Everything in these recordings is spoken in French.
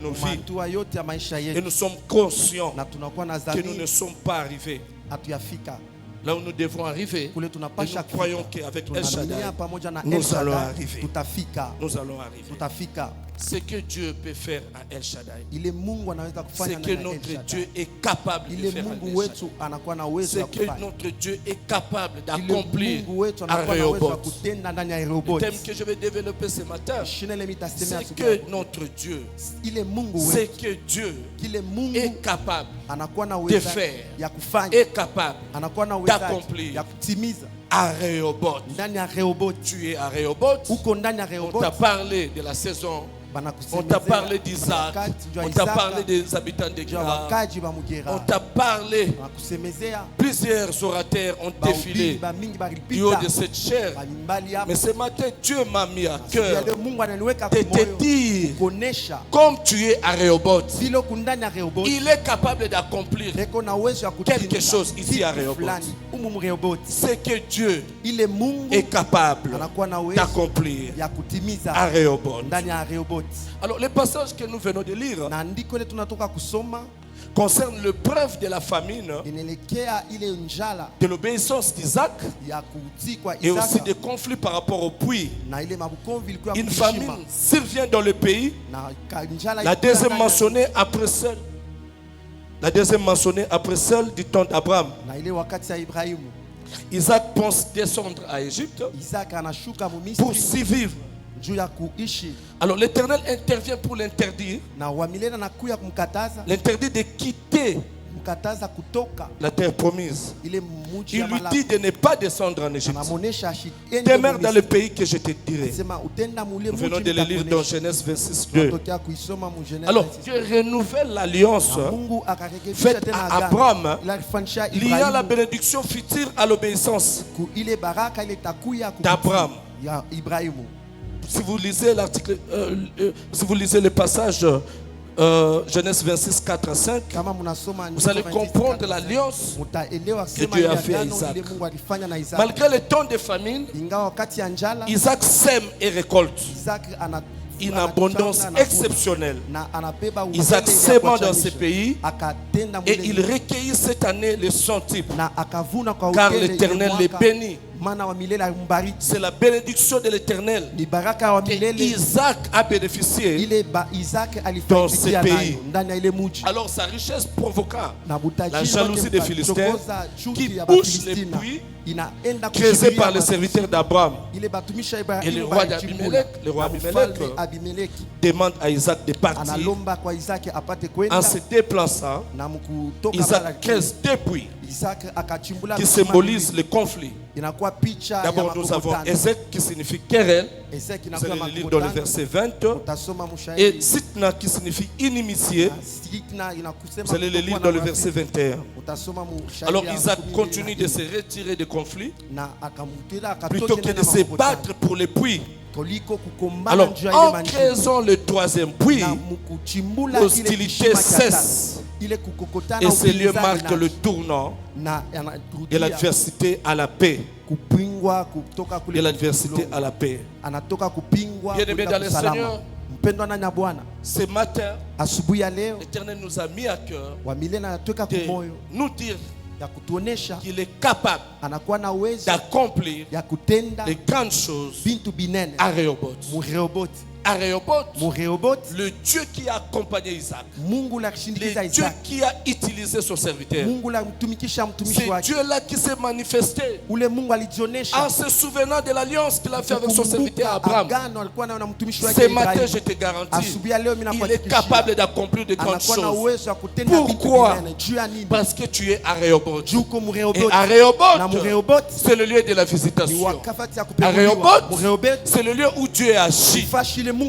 nos vies. Et nous sommes conscients que nous ne sommes pas arrivés là où nous devons arriver. Et nous croyons qu'avec El Shaddai, nous allons arriver. Nous allons arriver. Ce que Dieu peut faire à El Shaddai, c'est que notre Dieu est capable de faire à El Shaddai. C'est que notre Dieu est capable d'accomplir à Rehoboth. Le thème que je vais développer ce matin, c'est que notre Dieu, c'est que Dieu est capable de faire, est capable d'accomplir à Rehoboth. Tu es à Rehoboth. On t'a parlé de la saison. On t'a parlé d'Isaac, on t'a parlé des habitants de Guérard, on t'a parlé, plusieurs orateurs ont défilé du haut de cette chair. Mais ce matin, Dieu m'a mis à cœur de te dire, comme tu es à Rehoboth, il est capable d'accomplir quelque chose ici à Rehoboth. C'est que Dieu est capable d'accomplir à Rehoboth. Alors, le passage que nous venons de lire concerne le preuve de la famine, de l'obéissance d'Isaac et aussi des conflits par rapport au puits. Une famine survient dans le pays. La deuxième mentionnée après celle du temps d'Abraham. Isaac pense descendre à Égypte pour s'y vivre. Alors l'Éternel intervient pour l'interdire. L'interdit de quitter la terre promise. Il lui dit de ne pas descendre en Égypte. Demeure dans le pays que je te dirai. Nous venons de le lire dans Genèse 26:2. Alors Dieu renouvelle l'alliance faite à Abraham, liant la bénédiction future à l'obéissance d'Abraham. Si vous lisez l'article, si vous lisez le passage Genèse 26, 4 à 5, vous allez comprendre l'alliance que Dieu a fait à Isaac. Malgré le temps de famine, Isaac sème et récolte une abondance exceptionnelle. Isaac sème dans ce pays et il recueillit cette année le centuple, car l'Éternel les bénit. C'est la bénédiction de l'Éternel que Isaac a bénéficié dans ce pays. Alors sa richesse provoqua la jalousie des Philistins qui bouchent les puits creusés par les serviteurs d'Abraham. Et le roi Abimelech demande à Isaac de partir. En se déplaçant, Isaac creuse deux puits qui symbolisent le conflit. D'abord, nous avons Ezek qui signifie querelle. Vous allez le lire dans le verset 20. Et Sitna qui signifie inimitié. Vous allez le lire dans le verset 21. Alors Isaac continue de se retirer des conflits plutôt que de se battre pour les puits. Alors en creusant le troisième puits, l'hostilité cesse. Et ce lieu marque le tournant de l'adversité à la paix. De l'adversité à la paix. Bien-aimés dans le Seigneur, ce matin, l'Éternel nous a mis à cœur de nous dire qu'il est capable d'accomplir les grandes choses à Rehoboth. À Rehoboth, le Dieu qui a accompagné Isaac, le Dieu qui a utilisé son serviteur, c'est Dieu-là qui s'est manifesté en se souvenant de l'alliance qu'il a fait avec son serviteur Abraham. Ce matin, je te garantis, il est capable d'accomplir de grandes choses. Pourquoi? Parce que tu es à Rehoboth. Et à Rehoboth, c'est le lieu de la visitation. À Rehoboth, c'est le lieu où Dieu a agi.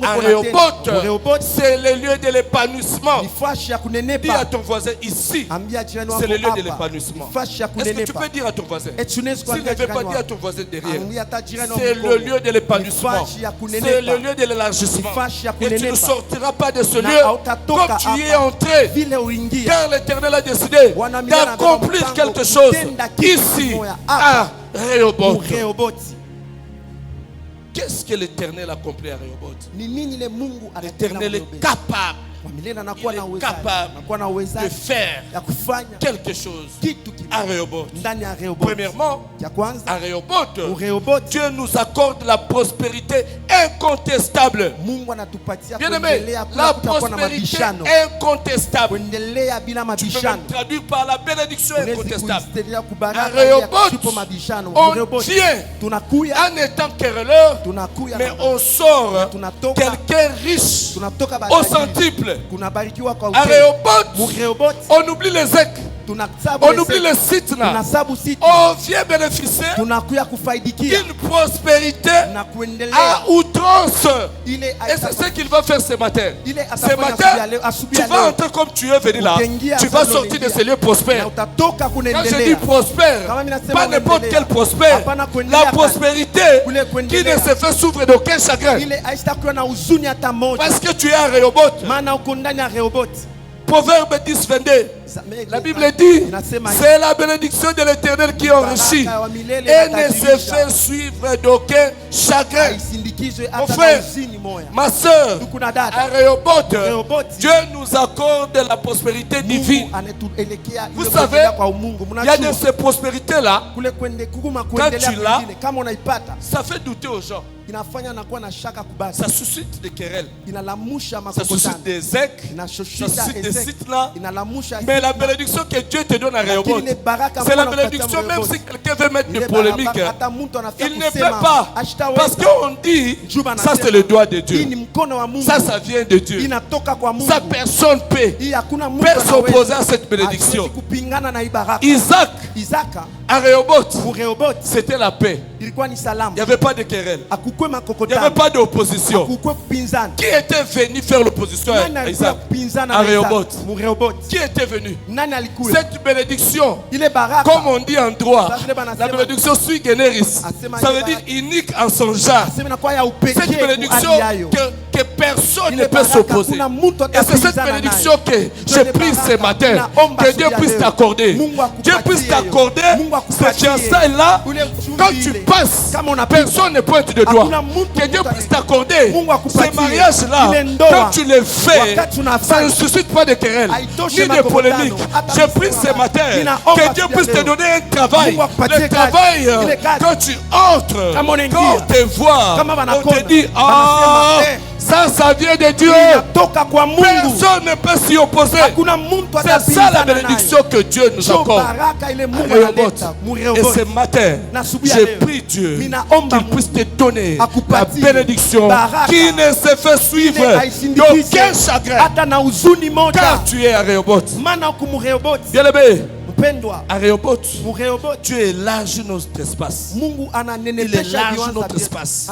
À Rehoboth, c'est le lieu de l'épanouissement. Dis à ton voisin ici, c'est le lieu de l'épanouissement. Est-ce que tu peux dire à ton voisin? S'il ne veut pas dire à ton voisin derrière, c'est le lieu de l'épanouissement. C'est le lieu de l'élargissement. Et tu ne sortiras pas de ce lieu comme tu y es entré. Car l'Éternel a décidé d'accomplir quelque chose ici à Rehoboth. Qu'est-ce que l'Éternel a accompli à Rehoboth? L'Éternel est capable il est capable de faire quelque chose à Rehoboth. Premièrement, à Rehoboth, Dieu nous accorde la prospérité incontestable. Bien aimé, la prospérité incontestable. Tu peux même traduire par la bénédiction incontestable. À Rehoboth, on vient en étant querelleur, mais on sort quelqu'un riche au centuple. À Rehoboth, on oublie les écs. On oublie le site là. On vient bénéficier d'une prospérité à outrance. Et c'est ce qu'il va faire ce matin. Ce matin, tu vas entrer comme tu es venu là. Tu vas sortir de ces lieux prospères. Quand je dis prospère, pas n'importe quel prospère. La prospérité qui ne se fait souffrir d'aucun chagrin. Parce que tu es à Rehoboth. Proverbe 10, 22. La Bible dit, c'est la bénédiction de l'Éternel qui enrichit et ne se fait suivre d'aucun chagrin. Mon frère, ma soeur, à Rehoboth, Dieu nous accorde la prospérité divine. Vous savez, il y a de ces prospérités-là, quand tu l'as, ça fait douter aux gens. Ça suscite des querelles, ça suscite des écs, ça suscite des sites là. Mais la bénédiction que Dieu te donne à Rehoboth, c'est la bénédiction, même si quelqu'un veut mettre des polémiques, il ne peut pas. Parce qu'on dit, ça c'est le doigt de Dieu. Ça vient de Dieu. Ça personne peut s'opposer à cette bénédiction. Isaac, à Rehoboth, c'était la paix. Il n'y avait pas de querelle. Il n'y avait pas d'opposition. Qui était venu faire l'opposition à Isaac? À Rehoboth. Qui était venu? Cette bénédiction, comme on dit en droit, la bénédiction sui generis, ça veut dire unique en son genre. Cette bénédiction que personne ne peut s'opposer. Et c'est cette bénédiction que je prie ce matin, que Dieu puisse t'accorder. Dieu puisse t'accorder cette fiançailles-là. Quand tu passes, personne ne pointe de doigt. Que Dieu puisse t'accorder ce mariage-là. Quand tu le fais, ça ne suscite pas de querelle, ni de polémique. Je prie ce matin que Dieu puisse te donner un travail. Le travail, quand tu entres, quand on te voit, on te dit, ah, ça vient de Dieu. Personne ne peut s'y opposer. C'est ça la bénédiction que Dieu nous accorde. Et ce matin, je prie Dieu qu'il puisse te donner la bénédiction qui ne se fait suivre d'aucun chagrin. Car tu es à Rehoboth. Bien aimé, à Rehoboth, Dieu élargit notre espace. Il élargit notre espace.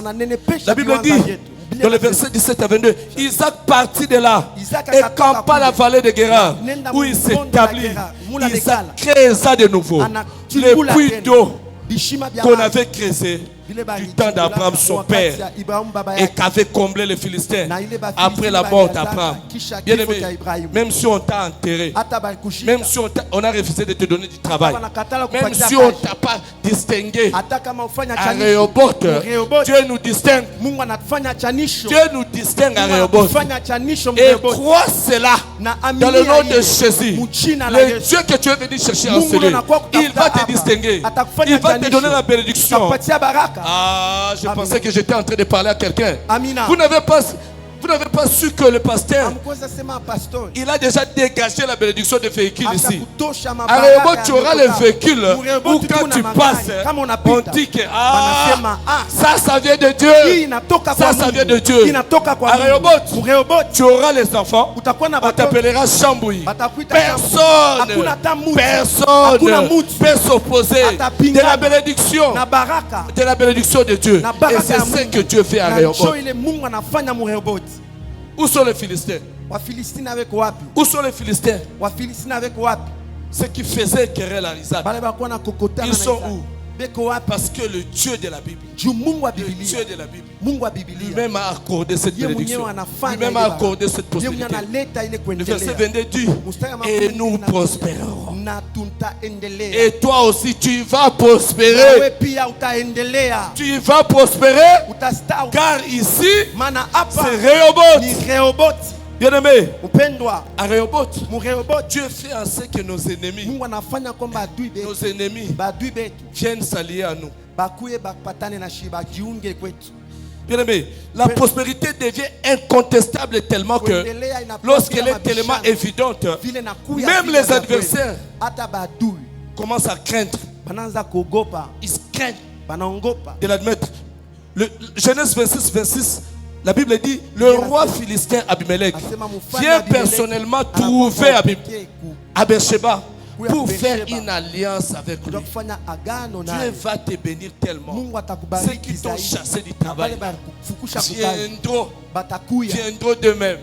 La Bible dit, dans le verset 17 à 22, Isaac partit de là et campa la vallée de Guérar où il s'établit. Isaac créa de nouveau le puits d'eau qu'on avait creusé du temps d'Abraham son père et qu'avait comblé les Philistins après la mort d'Abraham. Bien aimé, même si on t'a enterré, même si on a refusé de te donner du travail, même si on ne t'a pas distingué, à Rehoboth, Dieu nous distingue. Dieu nous distingue à Rehoboth. Et crois cela dans le nom de Jésus. Le Dieu que tu es venu chercher en celui, il va te distinguer. Il va te donner la bénédiction. Ah, je pensais que j'étais en train de parler à quelqu'un. Vous n'avez pas su que le pasteur, il a déjà dégagé la bénédiction des véhicules ici. À Rehoboth, tu auras les véhicules où quand tu passes, on dit que ça vient de Dieu. Ça vient de Dieu. À Rehoboth, tu auras les enfants. On t'appellera Chambouille. Personne peut s'opposer de la bénédiction de Dieu. Et c'est ce que Dieu fait à Rehoboth. Où sont les Philistins? Où sont les Philistins? Ceux qui faisaient querelle à Isaac, ils sont où? Parce que le Dieu de la Bible, lui-même a accordé cette bénédiction, lui-même a accordé cette prospérité. Le verset 22 dit, et nous prospérerons. Et toi aussi tu vas prospérer. Tu vas prospérer, car ici c'est Rehoboth. Bien-aimé, à Rehoboth, Dieu fait en sorte que nos ennemis viennent s'allier à nous. Bien-aimé, la prospérité devient incontestable tellement que lorsqu'elle est tellement évidente, même les adversaires commencent à craindre. Ils craignent de l'admettre. Genèse 26, la Bible dit, le roi philistin Abimelech vient personnellement trouver à Beersheba pour faire une alliance avec lui. Dieu va te bénir tellement. Ceux qui t'ont chassé du travail viendront d'eux-mêmes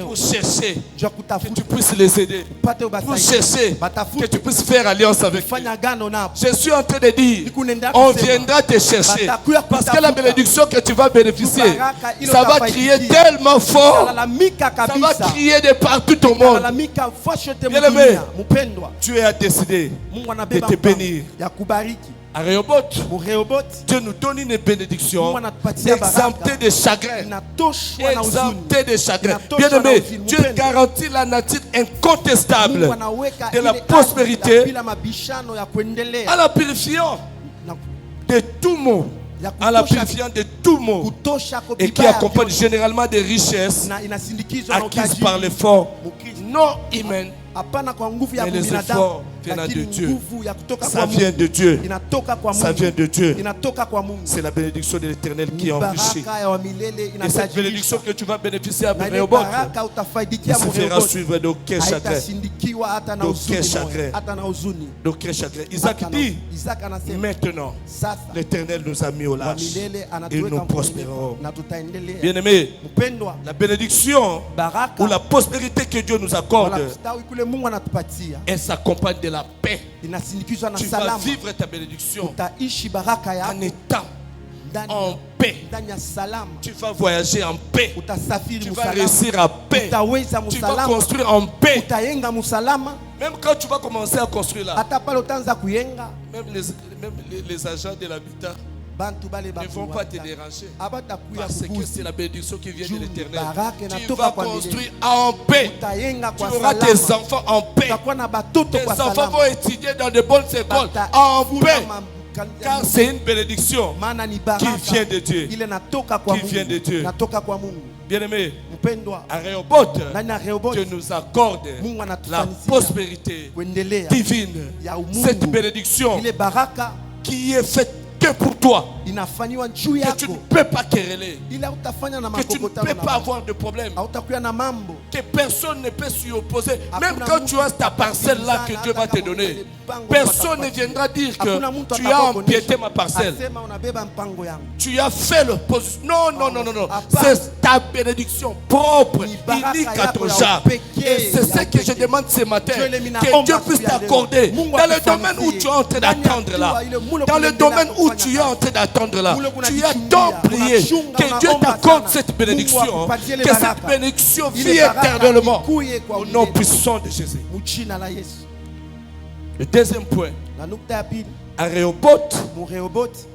pour chercher que tu puisses les aider, pour chercher que tu puisses faire alliance avec eux. Je suis en train de dire, on viendra te chercher parce que la bénédiction que tu vas bénéficier, ça va crier tellement fort, ça va crier de partout au monde. Bien-aimé, Dieu a décidé de te bénir. À Rehoboth, Dieu nous donne une bénédiction exemptée de chagrin. Exemptée de chagrin. Bien-aimé, Dieu garantit la nature incontestable de la prospérité en la purifiant de tout mot. En la purifiant de tout mot et qui accompagne généralement des richesses acquises par l'effort non humain. Mais les efforts viennent de Dieu. Ça vient de Dieu. Ça vient de Dieu. C'est la bénédiction de l'Éternel qui enrichit. Et cette bénédiction que tu vas bénéficier après Rehoboth se fera suivre d'aucun chagrin. D'aucun chagrin. D'aucun chagrin. Isaac dit, maintenant, l'Éternel nous a mis au large et nous prospérerons. Bien-aimé, la bénédiction ou la prospérité que Dieu nous accorde, elle s'accompagne de la paix. Tu vas vivre ta bénédiction en étant en paix. Tu vas voyager en paix. Tu vas réussir en paix. Tu vas construire en paix. Même quand tu vas commencer à construire là, même les agents de l'habitat ne vont pas te déranger parce que c'est la bénédiction qui vient de l'Éternel. Tu vas construire en paix. Tu auras tes enfants en paix. Tes enfants vont étudier dans de bonnes écoles en paix. Car c'est une bénédiction qui vient de Dieu. Qui vient de Dieu. Bien-aimé, à Rehoboth, Dieu nous accorde la prospérité divine. Cette bénédiction qui est faite que pour toi, que tu ne peux pas quereller, que tu ne peux pas avoir de problème, que personne ne peut s'y opposer. Même quand tu as ta parcelle là que Dieu va te donner, personne ne viendra dire que tu as empiété ma parcelle, tu as fait l'opposition. Non, non, non, non, non. C'est ta bénédiction propre, unique à ton genre. Et c'est ce que je demande ce matin, que Dieu puisse t'accorder dans le domaine où tu es en train d'attendre là, dans le domaine où tu es en train d'attendre là, tu as tant prié que Dieu t'accorde cette bénédiction, que cette bénédiction vit éternellement au nom puissant de Jésus. Le deuxième point, à Rehoboth,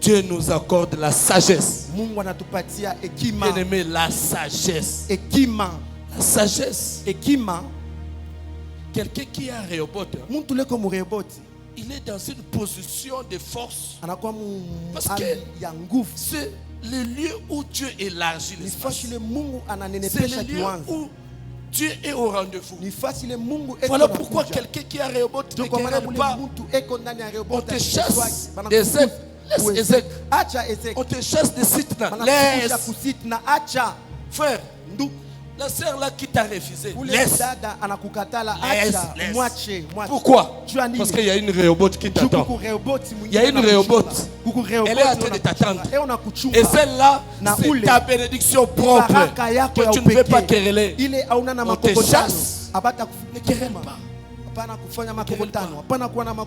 Dieu nous accorde la sagesse. Bien aimé, la sagesse. La sagesse. Quelqu'un qui est à Rehoboth, il est dans une position de force. Parce que c'est le lieu où Dieu élargit l'espace. C'est le lieu où Dieu est au rendez-vous. Voilà pourquoi quelqu'un qui est à Rehoboth ne querelle pas. On te chasse des ailes. Laisse Ezek. On te chasse des Sitna. Laisse. Frère, la sœur là qui t'a refusé, laisse. Pourquoi? Parce qu'il y a une Rehoboth qui t'attend. Il y a une Rehoboth. Elle est en train de t'attendre. Et celle-là, c'est ta bénédiction propre que tu ne veux pas quereller. On te chasse. Ne querelle pas.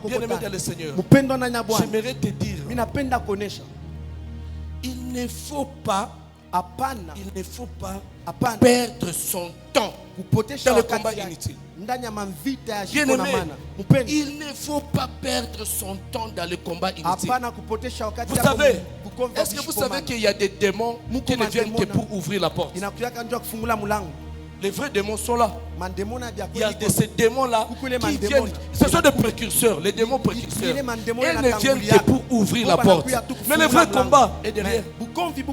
Bien-aimé dans le Seigneur, j'aimerais te dire, il ne faut pas perdre son temps dans le combat inutile. Bien-aimé, il ne faut pas perdre son temps dans le combat inutile. Vous savez, est-ce que vous savez qu'il y a des démons qui ne viennent que pour ouvrir la porte? Les vrais démons sont là. Il y a de ces démons-là qui viennent. Ce sont des précurseurs, les démons précurseurs. Ils ne viennent que pour ouvrir la porte. Mais le vrai combat est derrière.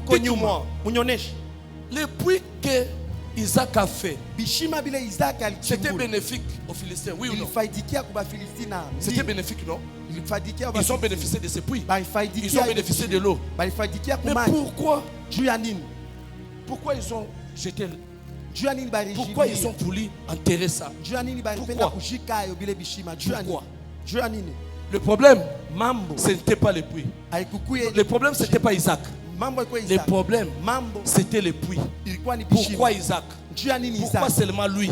Dites-moi, le puits que Isaac a fait, c'était bénéfique aux Philistins, oui ou non? C'était bénéfique, non? Ils ont bénéficié de ce puits. Ils ont bénéficié de l'eau. Mais pourquoi? Pourquoi ils ont jeté? Pourquoi ils ont voulu enterrer ça? Pourquoi? Le problème, ce n'était pas le puits. Le problème, ce n'était pas Isaac. Le problème, c'était le puits. Pourquoi Isaac? Pourquoi seulement lui?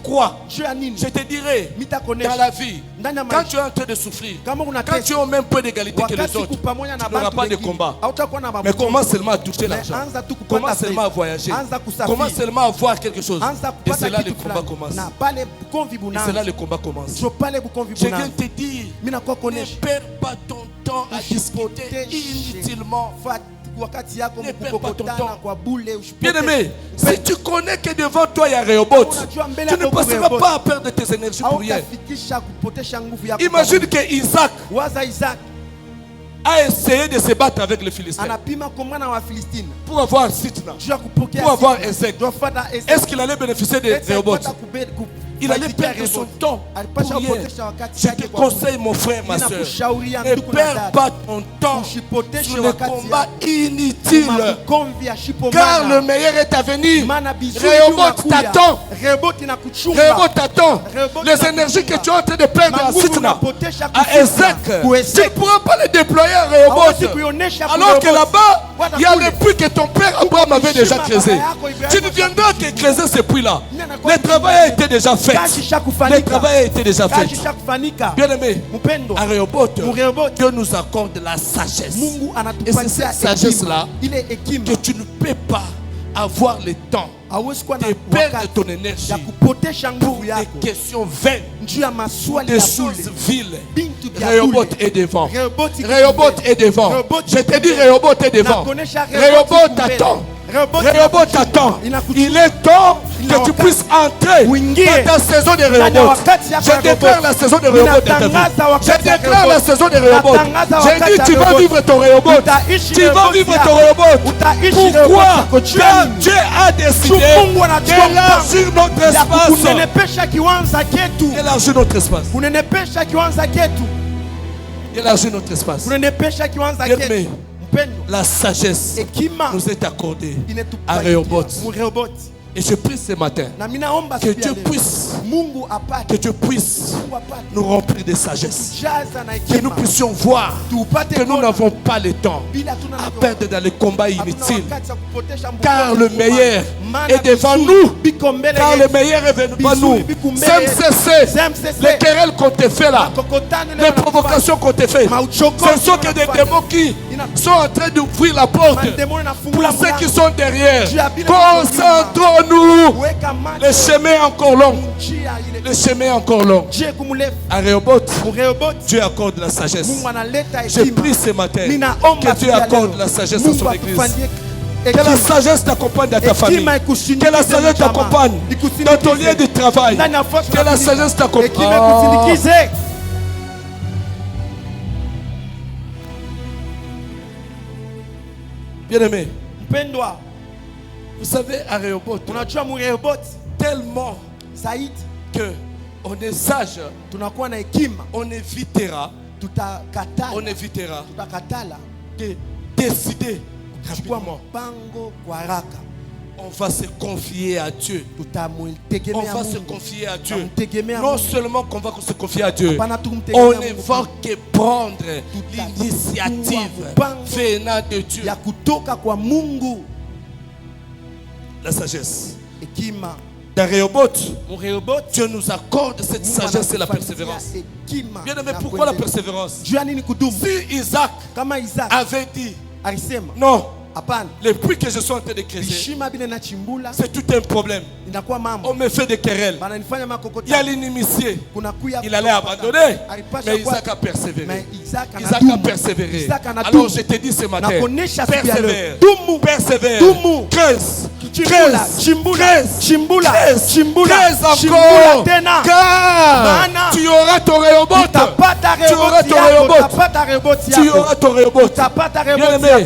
Pourquoi? Je te dirais, dans la vie, quand tu es en train de souffrir, quand tu as au même peu d'égalité que les autres, tu n'auras pas de combat. Mais comment seulement à toucher l'argent? Comment seulement à voyager? Comment seulement à voir quelque chose? Et c'est là le combat commence. Et c'est là le combat commence. Je viens de te dire, ne perds pas ton temps à discuter inutilement. Ne perds pas ton temps. Bien-aimé, si tu connais que devant toi il y a Rehoboth, tu ne passeras pas à perdre tes énergies pour rien. Imagine que Isaac a essayé de se battre avec les Philistins pour avoir Sitna, pour avoir Ezek. Est-ce qu'il allait bénéficier de Rehoboth? Il allait perdre son temps pour rien. Je te conseille, mon frère, ma soeur, ne perds pas ton temps sur les combats inutiles, car le meilleur est à venir. Rehoboth t'attend. Rehoboth t'attend. Les énergies que tu es en train de perdre à Sitna, à Ezek, tu ne pourras pas les déployer à Rehoboth. Alors que là-bas, il y a le puits que ton père Abraham avait déjà creusé. Tu ne viendras que creuser ce puits-là. Le travail a été déjà fait. Le travail a été déjà fait. Bien aimé, à Rehoboth, Dieu nous accorde la sagesse. Et c'est cette sagesse-là que tu ne peux pas avoir le temps de perdre ton énergie pour des questions vaines, des choses viles. Rehoboth est devant. Rehoboth est devant. Je te dis, Rehoboth est devant. Rehoboth attend. Rehoboth attend. Il est temps que tu puisses entrer dans ta saison de Rehoboth. Je déclare la saison de Rehoboth dans ta vie. Je déclare la saison de Rehoboth. J'ai dit, tu vas vivre ton Rehoboth. Tu vas vivre ton Rehoboth. Pourquoi? Car Dieu a décidé d'élargir notre espace. Élargir notre espace. Élargir notre espace. Bien-aimé, la sagesse nous est accordée à Rehoboth. Et je prie ce matin que Dieu puisse nous remplir de sagesse. Que nous puissions voir que nous n'avons pas le temps à perdre dans les combats inutiles. Car le meilleur est devant nous. Car le meilleur est devant nous. Sans cesser les querelles qu'on te fait là, les provocations qu'on te fait, ce sont que des démons qui sont en train d'ouvrir la porte pour ceux qui sont derrière. Concentrons-nous. Le chemin est encore long. Le chemin est encore long. À Rehoboth, Dieu accorde la sagesse. Je prie ce matin que Dieu accorde la sagesse à son église. Que la sagesse t'accompagne dans ta famille. Que la sagesse t'accompagne dans ton lieu de travail. Que la sagesse t'accompagne. Bien-aimé, vous savez, à Rehoboth, tellement que on est sage, on évitera de décider rapidement. On va se confier à Dieu. On va se confier à Dieu. Non seulement qu'on va se confier à Dieu, on ne va que prendre l'initiative venant de Dieu. La sagesse. Dans Rehoboth, Dieu nous accorde cette sagesse et la persévérance. Bien aimé, pourquoi la persévérance? Si Isaac avait dit non, le puits que je suis en train de creuser, c'est tout un problème. On me fait des querelles. Il y a l'inimitié. Il allait abandonner. Mais Isaac a persévéré. Isaac a persévéré. Alors je te dis ce matin, persévère, persévère, creuse, Chimbula encore. tena. Car tu auras ton Rehoboth. Tu auras ton Rehoboth. Bien-aimé,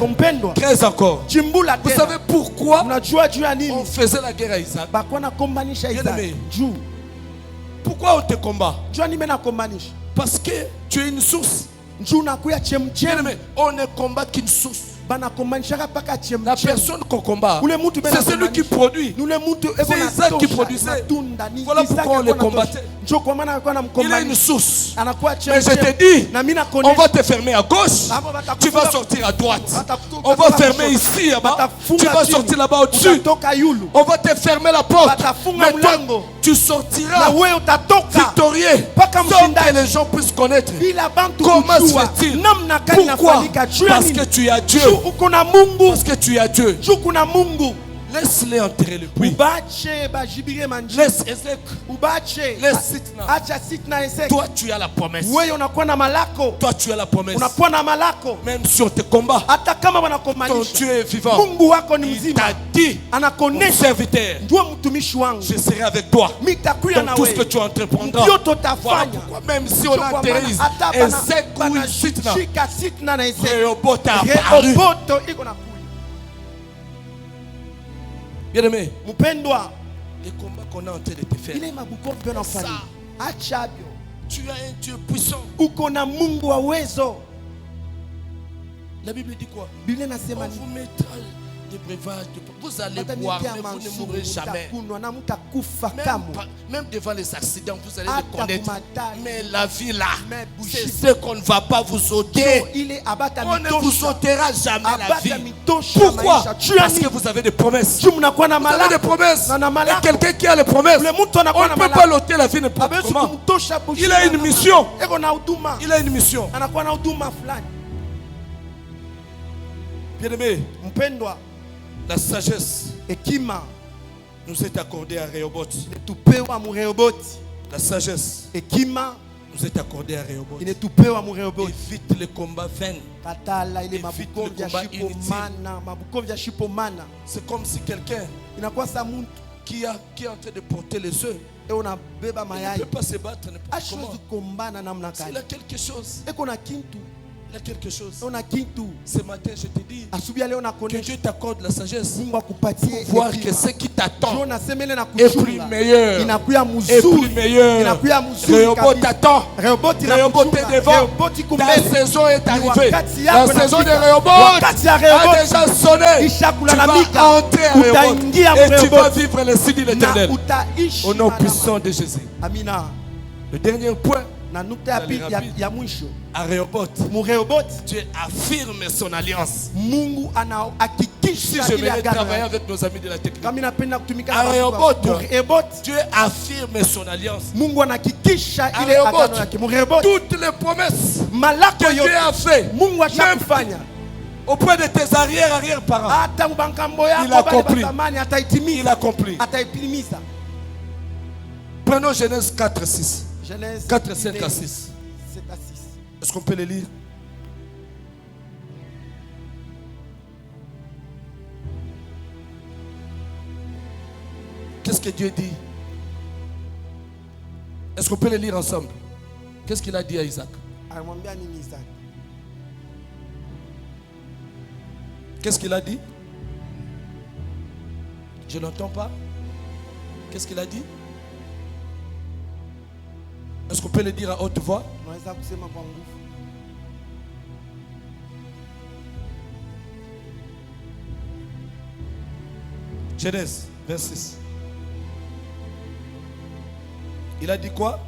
13 encore. Vous savez pourquoi on faisait la guerre à Isaac? Bien-aimé, pourquoi on te combat? Parce que tu es une source. Bien-aimé, on ne combat qu'une source. La personne qu'on combat, c'est celui qui produit. C'est Isaac qui produisait. Voilà pourquoi on les combattait. Il a une source. Mais je te dis, on va te fermer à gauche, tu vas sortir à droite. On va fermer ici, là-bas, tu vas sortir là-bas au-dessus. On va te fermer la porte. Mais toi, tu sortiras victorieux, sans que les gens puissent connaître. Comment se fait-il? Pourquoi? Parce que tu as Dieu. Parce que tu as Dieu. Laisse-les enterrer le puits. Laisse Ezek. Laisse Sitna. Toi tu as la promesse. Toi tu as la promesse. Même si on te combat, ton Dieu est vivant. Il t'a dit, mon serviteur, je serai avec toi dans tout ce que tu entreprendras. Voilà pourquoi même si on atterrise Ezek ou Sitna, Rehoboth a apparu. Bien-aimé, les combats qu'on est en train de te faire, ça, tu as un Dieu puissant. La Bible dit quoi? On vous mettra des breuvages, vous allez boire, mais vous ne mourrez jamais. Même devant les accidents, vous allez les connaître. Mais la vie là, c'est ce qu'on ne va pas vous ôter. On ne vous ôtera jamais la vie. Pourquoi? Parce que vous avez des promesses. Vous avez des promesses. Et quelqu'un qui a les promesses, on ne peut pas l'ôter la vie n'importe comment. Il a une mission. Il a une mission. Bien-aimé, la sagesse nous est accordée à Rehoboth. La sagesse nous est accordée à Rehoboth. Évite les combats vains. Évite les combats inutiles. C'est comme si quelqu'un qui est en train de porter les œufs, il ne peut pas se battre n'importe comment. S'il a quelque chose. Il y a quelque chose. Ce matin, je te dis que Dieu t'accorde la sagesse pour voir que ce qui t'attend est plus meilleur. Est plus meilleur. Rehoboth t'attend. Rehoboth est devant. Ta saison est arrivée. La saison de Rehoboth a déjà sonné. Tu vas entrer à Rehoboth et tu vas vivre le signe de l'Éternel. Au nom puissant de Jésus. Le dernier point. À Rehoboth, Dieu affirme son alliance. Si je vais travailler avec nos amis de la technique, à Rehoboth, Dieu affirme son alliance. À Rehoboth, toutes les promesses que Dieu a fait, même auprès de tes arrière-parents, il a accompli. Il a accompli. Prenons Genèse 4, 6. 4, 5 à 6. Est-ce qu'on peut les lire? Qu'est-ce que Dieu dit? Est-ce qu'on peut les lire ensemble? Qu'est-ce qu'il a dit à Isaac? Qu'est-ce qu'il a dit? Je n'entends pas. Qu'est-ce qu'il a dit? Est-ce qu'on peut le dire à haute voix? Genèse 26. Il a dit quoi?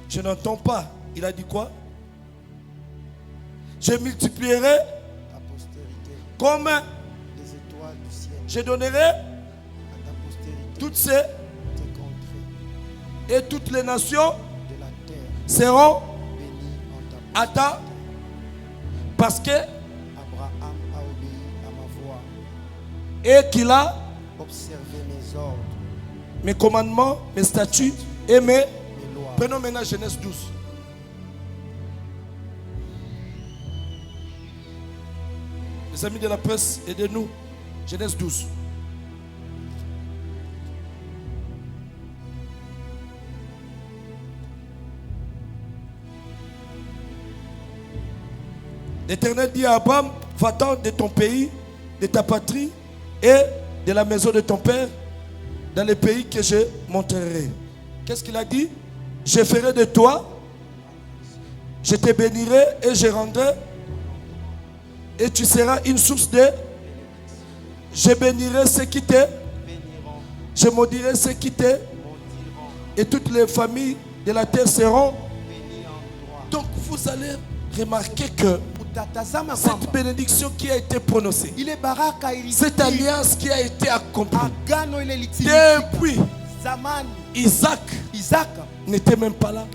Je n'entends pas. Il a dit quoi? Je multiplierai ta postérité comme les étoiles du ciel. Je donnerai À ta postérité toutes ces tes contrées et toutes les nations de la terre seront bénies en ta à ta parce que Abraham a obéi à ma voix, et qu'il a observé mes ordres, mes commandements, mes statuts et mes mes lois. Prenons maintenant Genèse 12. Les amis de la presse, aidez-nous. Genèse 12. L'Éternel dit à Abraham, va-t'en de ton pays, de ta patrie et de la maison de ton père dans le pays que je montrerai. Qu'est-ce qu'il a dit? Je ferai de toi, je te bénirai et je rendrai, et tu seras une source de... Je bénirai ceux qui te... Je maudirai ceux qui te... Et toutes les familles de la terre seront... Donc vous allez remarquer que cette bénédiction qui a été prononcée, cette alliance qui a été accomplie, depuis Isaac n'était même pas là,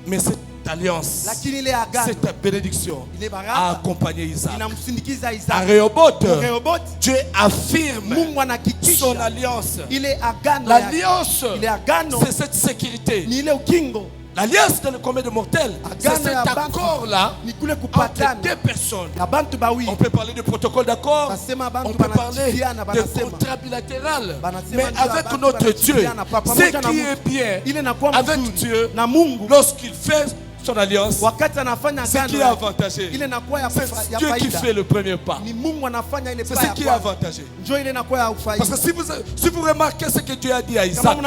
mais cette alliance, cette bénédiction a accompagné Isaac. À Rehoboth, Dieu affirme son alliance. L'alliance, c'est cette sécurité. L'alliance dans le commun de mortels, c'est cet accord-là entre deux personnes. On peut parler de protocole d'accord, on peut parler de contrat bilatéral. Mais avec notre Dieu, ce qui est bien avec Dieu, lorsqu'il fait son alliance, c'est qui est avantagé. C'est Dieu qui fait le premier pas. C'est ce qui est avantagé. Parce que si vous remarquez ce que Dieu a dit à Isaac, vous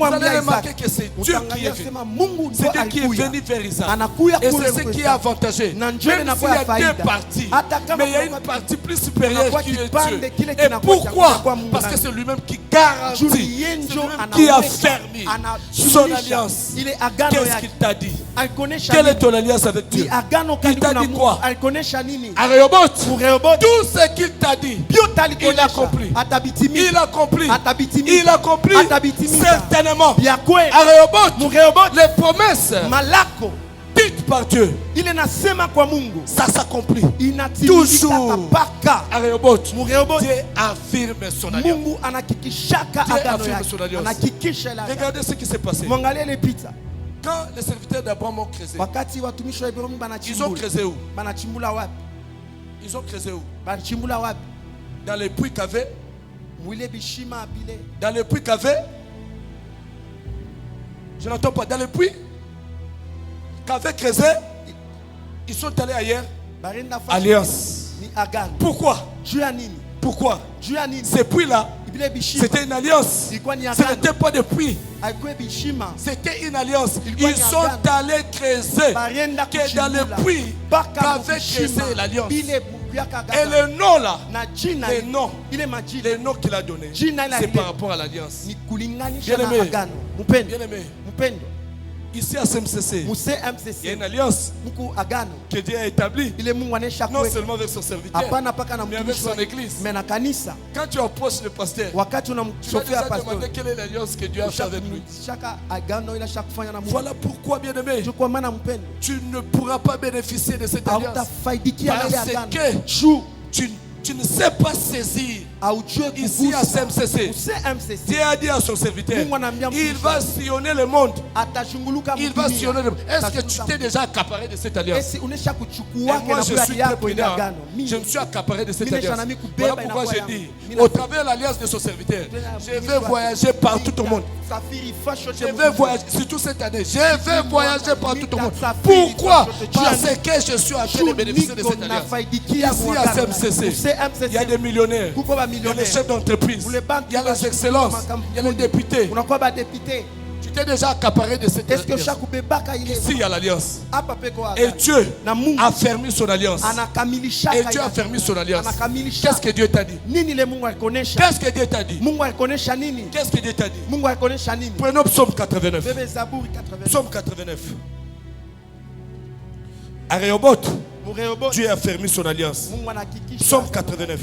allez remarquer que c'est Dieu qui est venu. C'est Dieu qui est venu vers Isaac. Et c'est ce qui est avantagé. Même s'il y a deux parties, mais il y a une partie plus supérieure qui est Dieu. Et pourquoi? Parce que c'est lui-même qui garantit, c'est lui-même qui a fermé son alliance. Qu'est-ce qu'il t'a dit? Quelle est ton alliance avec Dieu? Il t'a dit quoi? À Rehoboth, tout ce qu'il t'a dit, il a compris. Il a compris. Il a compris. Certainement. À Rehoboth, les promesses dites par Dieu, ça s'accomplit. Toujours. À Rehoboth, Dieu affirme son alliance. Dieu affirme son alliance. Regardez ce qui s'est passé. Quand les serviteurs d'Abraham ont creusé, ils ont creusé où? Ils ont creusé où? Dans les puits qu'avait. Dans les puits qu'avait. Je n'entends pas. Dans les puits qu'avait creusé, ils sont allés ailleurs. Alliance. Pourquoi? Pourquoi? Ces puits-là, c'était une alliance. Ce n'était pas des puits. C'était une alliance. Ils sont allés creuser que dans le puits qu'avait creusé l'alliance. Et le nom là, les noms qu'il a donné, c'est par rapport à l'alliance. Bien-aimé, ici à CMCC, il y a une alliance que Dieu a établie, non seulement avec son serviteur, mais avec son église. Quand tu approches le pasteur, tu vas déjà demander quelle est l'alliance que Dieu a fait avec lui. Voilà pourquoi, bien-aimé, tu ne pourras pas bénéficier de cette alliance parce que tu ne sais pas saisir. Ici à CMCC, Dieu a dit à son serviteur, il va sillonner le monde. Il va sillonner le monde. Est-ce que tu t'es déjà accaparé de cette alliance? Et moi je suis très prudent. Je me suis accaparé de cette alliance. Voilà pourquoi j'ai dit, au travers de l'alliance de son serviteur, je vais voyager partout au monde. Je vais voyager, surtout cette année, je vais voyager partout au monde. Pourquoi? Parce que je suis en train de bénéficier de cette alliance. Ici à CMCC, il y a des millionnaires, il y a les chefs d'entreprise, il y a les excellences, il y a les députés. Tu t'es déjà accaparé de cette alliance. Ici il y a l'alliance. Et Dieu a fermé son alliance. Et Dieu a fermé son alliance. Qu'est-ce que Dieu t'a dit? Qu'est-ce que Dieu t'a dit? Qu'est-ce que Dieu t'a dit? Prenons Psaume 89. Psaume 89. À Rehoboth, Dieu a fermé son alliance. Psaume 89.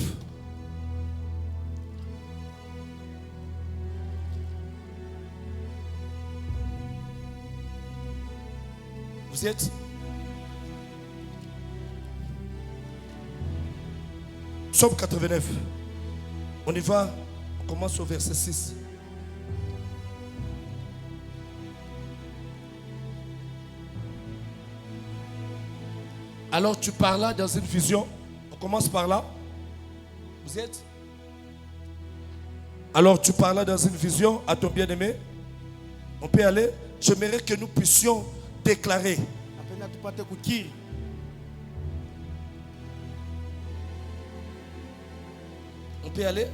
Vous y êtes? Psaume 89. On y va. On commence au verset 6. Alors tu parlas dans une vision au commence par là. Vous y êtes? Alors tu parles dans une vision à ton bien-aimé. On peut aller. J'aimerais que nous puissions déclarer. On peut aller.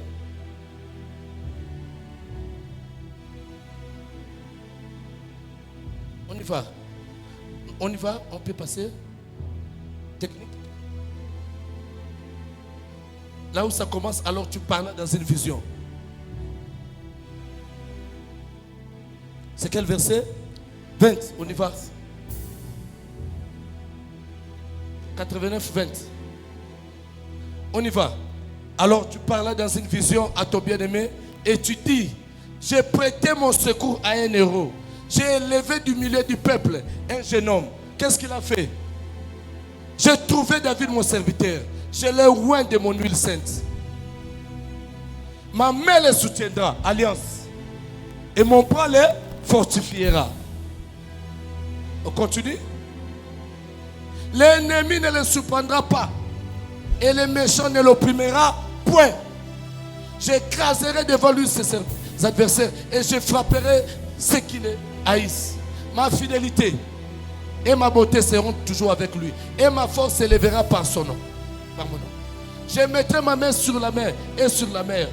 On y va. On y va. On peut passer. Technique. Là où ça commence, alors tu parles dans une vision. C'est quel verset? 20. On y va. 89, 20. On y va. Alors tu parles dans une vision à ton bien-aimé et tu dis, j'ai prêté mon secours à un héros. J'ai élevé du milieu du peuple un jeune homme. Qu'est-ce qu'il a fait? J'ai trouvé David mon serviteur. Je l'ai oint de mon huile sainte. Ma main les soutiendra, alliance. Et mon bras les fortifiera. On continue. L'ennemi ne le surprendra pas. Et le méchant ne l'opprimera point. J'écraserai devant lui ses adversaires. Et je frapperai ceux qui le haïssent. Ma fidélité et ma beauté seront toujours avec lui. Et ma force s'élèvera par son nom. Par mon nom. Je mettrai ma main sur la mer et sur la mer.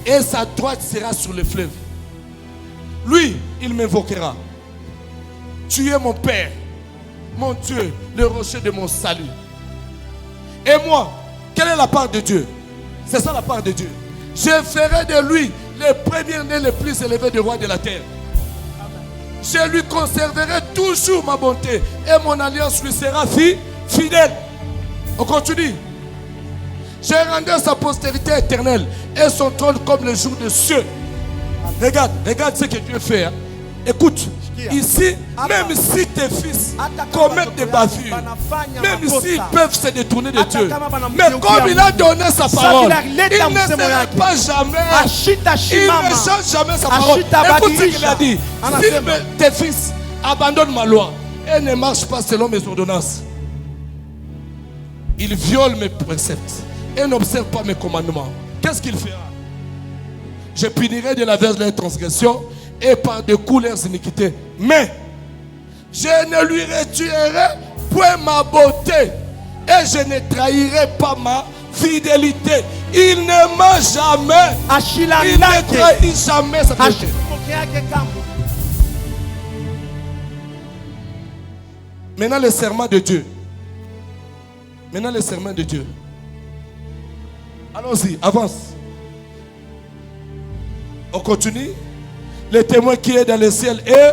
Et sa droite sera sur le fleuve. Lui, il m'invoquera. Tu es mon Père, mon Dieu, le rocher de mon salut. Et moi, quelle est la part de Dieu? C'est ça la part de Dieu. Je ferai de lui le premier-né le plus élevé des rois de la terre. Je lui conserverai toujours ma bonté et mon alliance lui sera fidèle. On continue. Je rendrai sa postérité éternelle et son trône comme le jour de cieux. Regarde ce que Dieu fait. Hein. Écoute, ici, même si tes fils commettent des bavures, même s'ils peuvent se détourner de Dieu, mais comme il a donné sa parole, il ne sera pas jamais, il ne change jamais sa parole. Écoute ce qu'il a dit. Si tes fils abandonnent ma loi et ne marchent pas selon mes ordonnances, ils violent mes préceptes et n'observent pas mes commandements. Qu'est-ce qu'il fera? Je punirai de la verge leurs transgressions et par de coups leurs iniquités. Mais je ne lui retirerai point ma beauté et je ne trahirai pas ma fidélité. Il ne m'a jamais, il ne trahit jamais sa fidélité. Maintenant le serment de Dieu. Maintenant le serment de Dieu. Allons-y, avance. On continue. Le témoin qui est dans le ciel et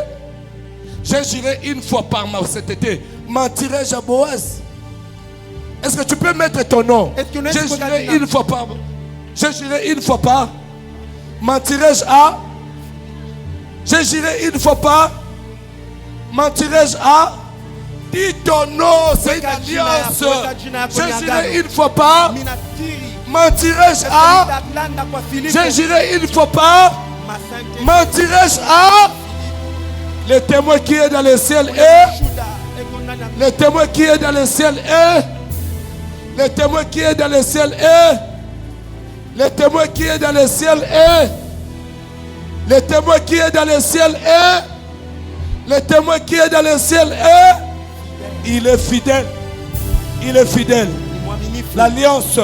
je j'irai une fois par mois cet été. Mentirai-je à Boaz? Est-ce que tu peux mettre ton nom? Je j'irai une fois par. Je j'irai une fois par. Mentirai-je à? Je j'irai une fois par. Mentirai-je à? Dis ton nom, c'est une alliance. Je j'irai une fois par. Mentirai-je à? Je j'irai une fois par. Mentirai-je à? Le témoin qui est dans le ciel est. Le témoin qui est dans le ciel est. Le témoin qui est dans le ciel est. Le témoin qui est dans le ciel est. Le témoin qui est dans le ciel est. Le témoin qui est dans le ciel est. Il est fidèle. Il est fidèle. L'alliance.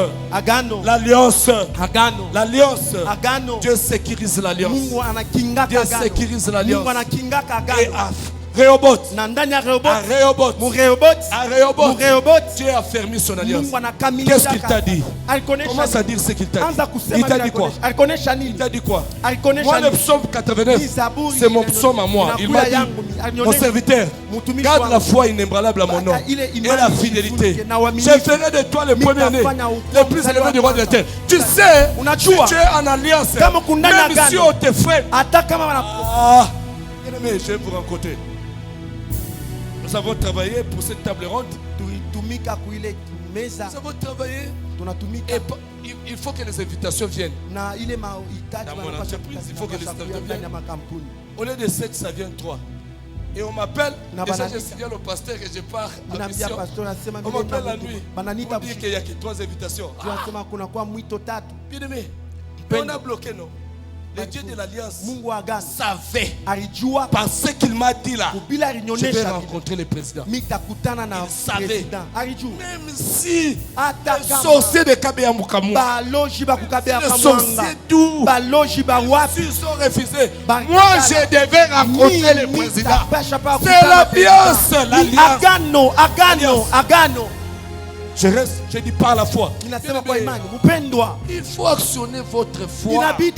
L'alliance. L'alliance. Dieu sécurise l'alliance. Dieu sécurise l'alliance. Et à Rehoboth, Dieu a fermé son alliance. Qu'est-ce qu'il t'a dit? Commence à dire ce qu'il t'a dit. Il t'a dit quoi? Il t'a dit quoi? Moi, le psaume 89, c'est mon psaume à moi. Il m'a dit, mon serviteur, garde la foi inébranlable à mon nom et la fidélité. Je ferai de toi le premier-né, le plus élevé du roi de la terre. Tu sais, tu es en alliance, même si on te fait. Bien-aimé, je vais vous rencontrer. Nous avons travaillé pour cette table ronde. Nous avons travaillé. Et il faut que les invitations viennent. Dans mon entreprise, il faut que les invitations viennent. Au lieu de 7, ça vient 3. Et on m'appelle, déjà je signale au pasteur que je pars en mission. On m'appelle la nuit pour dire qu'il n'y a que 3 invitations. Bien aimé, on a bloqué, non? Le Dieu de l'Alliance savait, par ce qu'il m'a dit là, je vais rencontrer le président. Il savait, même si le sorcier de Kabea Mukamu, le sorcier d'où, s'ils sont refusés, moi je devais rencontrer le président. C'est l'alliance. Agano. Je reste, je dis par la foi. Il faut actionner votre foi. Tu ne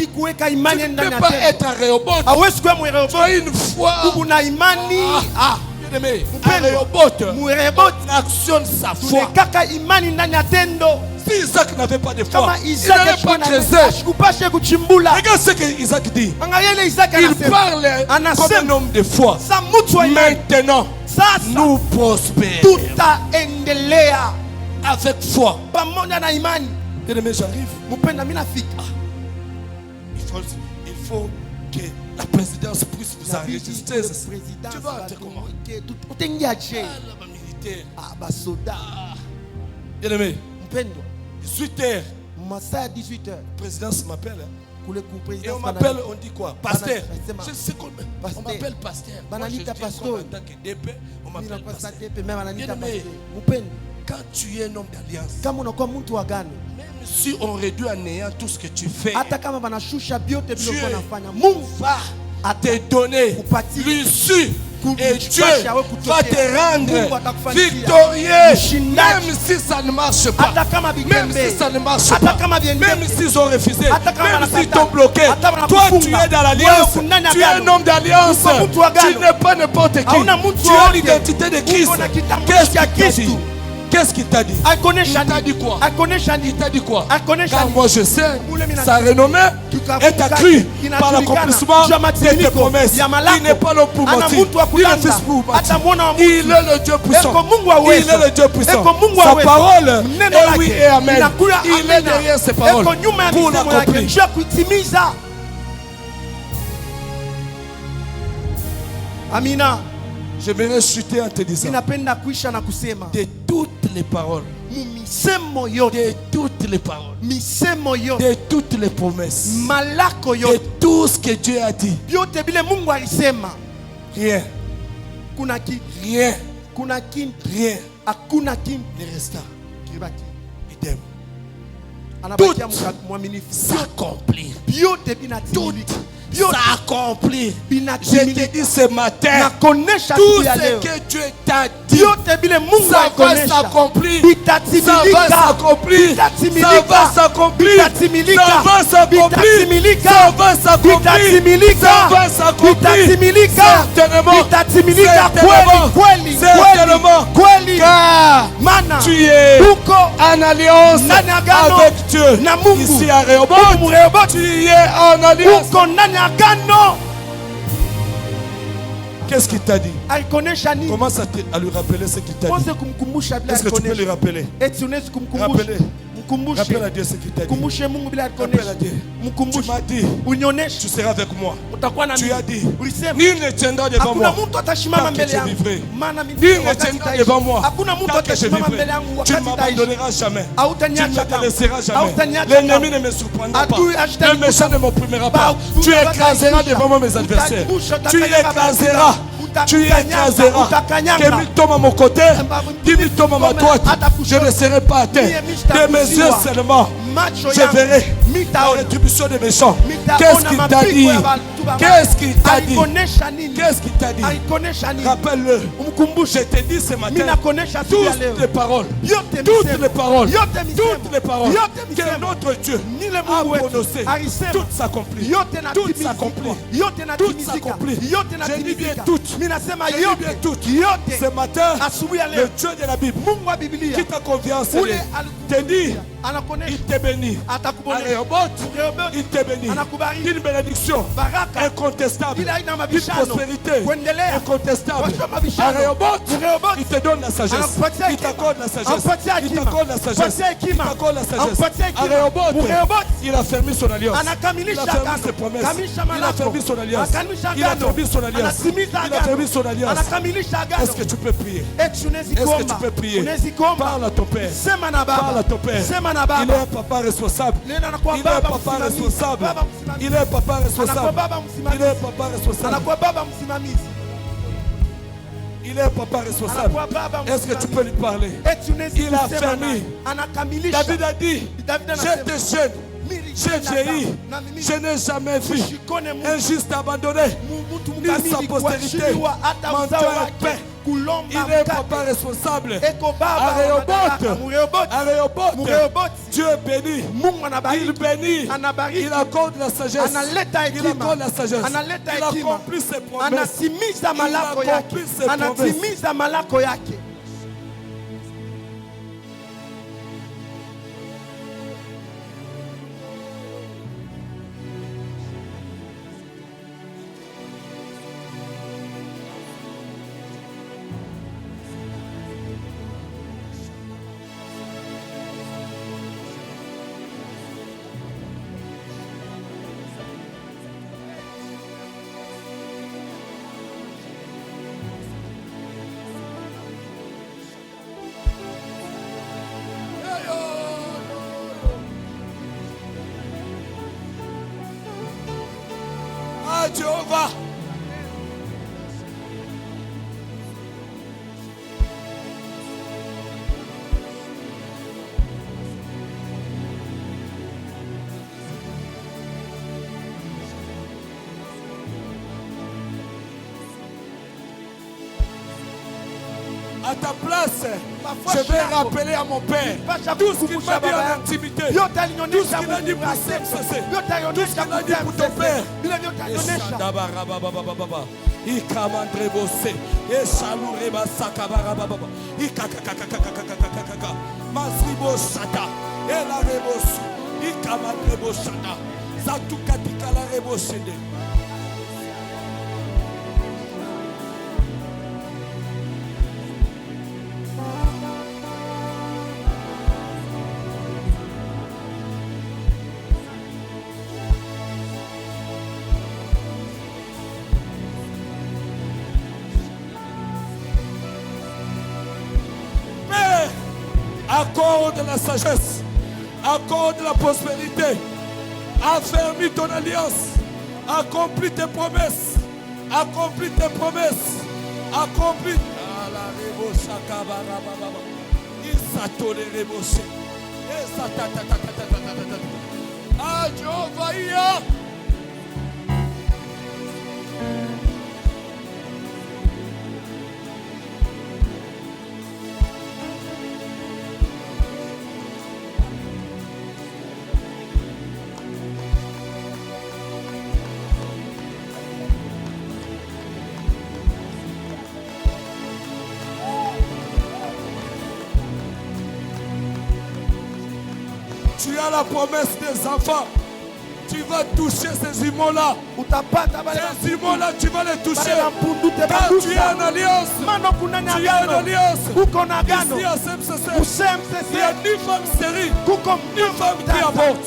peux pas être un Rehoboth. Tu as une foi. Bien-aimé, un Rehoboth actionne sa foi. Si Isaac n'avait pas de foi, il n'allait pas creuser. Regarde ce que Isaac dit. Il parle comme un homme de foi. Maintenant, nous prospérons. Avec foi. Bien-aimé, j'arrive. Il faut que la présidence puisse vous enregistrer. Tu vas te comment? Bien-aimé, 18h. La présidence m'appelle. Et on m'appelle, on dit quoi? Pasteur. Je sais qu'on m'appelle pasteur. Moi, je dis en tant que DP, on m'appelle pasteur. Bien-aimé, quand tu es un homme d'alliance, même si on réduit à néant tout ce que tu fais, Dieu va te donner l'issue. Et Dieu va te rendre victorieux. Même si ça ne marche pas, même si ça ne marche pas, même s'ils ont refusé, même s'ils t'ont bloqué, toi tu es dans l'alliance, tu es un homme d'alliance, tu n'es pas n'importe qui, tu as l'identité de Christ. Qu'est-ce qu'il t'a dit? Il t'a dit quoi? Il t'a dit quoi? Car moi je sais, sa renommée est accrue par l'accomplissement de tes promesses. Il n'est pas l'homme pour mentir, ni le fils pour mentir. Il est le Dieu puissant. Il est le Dieu puissant. Sa parole est oui et amen. Il est derrière ses paroles pour l'accomplir. Amina. Je vais chuter en te disant de toutes les paroles, de toutes les paroles, de toutes les promesses, de tout ce que Dieu a dit. Rien. Rien. Rien. Ne resta. Idem. Tout s'accomplit. Tout s'accomplit. Je te dis ce matin, tout ce que Dieu t'a dit, ça va s'accomplir. Ça va s'accomplir. Ça va s'accomplir. Ça va s'accomplir. Ça va s'accomplir. Ça va s'accomplir. Certainement. Car tu es en alliance avec Dieu. Ici à Rehoboth, tu es en alliance. Qu'est-ce qu'il t'a dit? Commence à lui rappeler ce qu'il t'a dit. Est-ce que tu peux lui rappeler? Rappelle à Dieu ce qu'il t'a dit. Rappelle à Dieu. Tu m'as dit, tu seras avec moi. Tu as dit, nul ne tiendra devant moi tant que je vivrai. Nul ne tiendra devant moi tant que je vivrai. Tu ne m'abandonneras jamais. Tu ne me laisseras jamais. L'ennemi ne me surprendra pas. Le méchant ne m'opprimera pas. Tu écraseras devant moi mes adversaires. Tu écraseras. Tu écraseras. Que 1000 tombent à mon côté, 10 000 tombent à ma droite. Je ne serai pas à terre. De mes yeux seulement, je verrai la rétribution des méchants. Qu'est-ce qu'il t'a dit? Qu'est-ce qu'il t'a dit? Qu'est-ce qu'il t'a dit? Rappelle-le. Je t'ai dit ce matin, toutes les paroles, toutes les paroles, toutes les paroles que notre Dieu a prononcées, toutes s'accomplissent. Toutes s'accomplissent. Toutes s'accomplissent. J'ai dit bien toutes. J'ai dit bien toutes. Ce matin, le Dieu de la Bible, qui t'a confiance, te dit il te bénit. Il te bénit. Une bénédiction incontestable. Une prospérité incontestable. Il te donne la sagesse. Il t'accorde la sagesse. Il t'accorde la sagesse. Il t'accorde la sagesse. Il a fermé son alliance. Il a fermé ses promesses. Il a fermé son alliance. Il a fermé son alliance. Il a fermé son alliance. Est-ce que tu peux prier? Est-ce que tu peux prier? Parle à ton père. Parle à ton père. Il est un papa responsable. Il est un papa responsable. Il est un papa responsable. Il est un papa responsable. Il est un papa responsable. Est-ce que tu peux lui parler? Il a fermé. David a dit, j'étais jeune, j'ai vieilli, je n'ai jamais vu un juste abandonné, ni sa postérité menteur en paix. Il est papa responsable. Aréoboth, Dieu bénit. Il bénit. Il accorde la sagesse. Il accorde la sagesse. Il accomplit ses promesses. Il accomplit ses promesses. Jehovah. À ta place, je vais rappeler à mon père tout ce qu'il m'a dit en intimité, tout ce qu'il a dit pour Samson, tout ce qu'il a dit pour ton père. Accorde la sagesse, accorde la prospérité, affermis ton alliance, accomplis tes promesses, accomplis tes promesses, accomplis. Ah, Jehovah. Tu as la promesse des enfants. Tu vas toucher ces humains-là. Ces humains-là, tu vas les toucher. Car tu es en alliance. Tu es en alliance. Ici à SMCC, il n'y a ni femme stérile, ni femme qui avorte.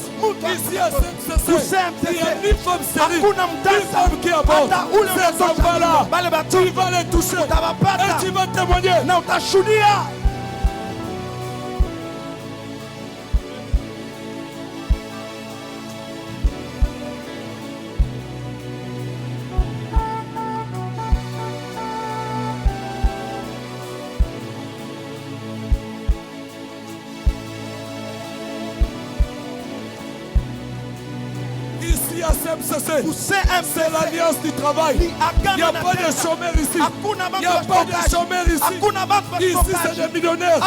Ici à SMCC, il n'y a ni femme stérile, ni femme qui avorte. Ces enfants-là, tu vas les toucher. Et tu vas témoigner. C'est l'alliance du travail. Il n'y a pas de chômeurs ici. Il n'y a pas de chômeurs ici. Ici, c'est des millionnaires.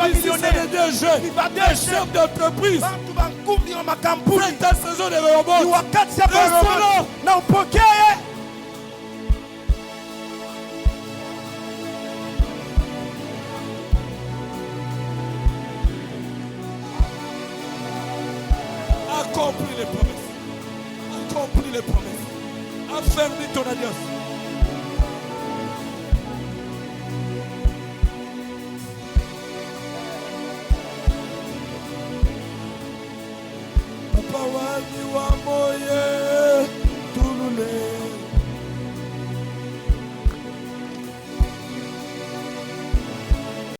Ici, c'est des DG, des chefs d'entreprise. C'est ta saison de robots. Accomplis les promesses. Accomplis les promesses. Affermis ton alliance. Papa wani wa moye.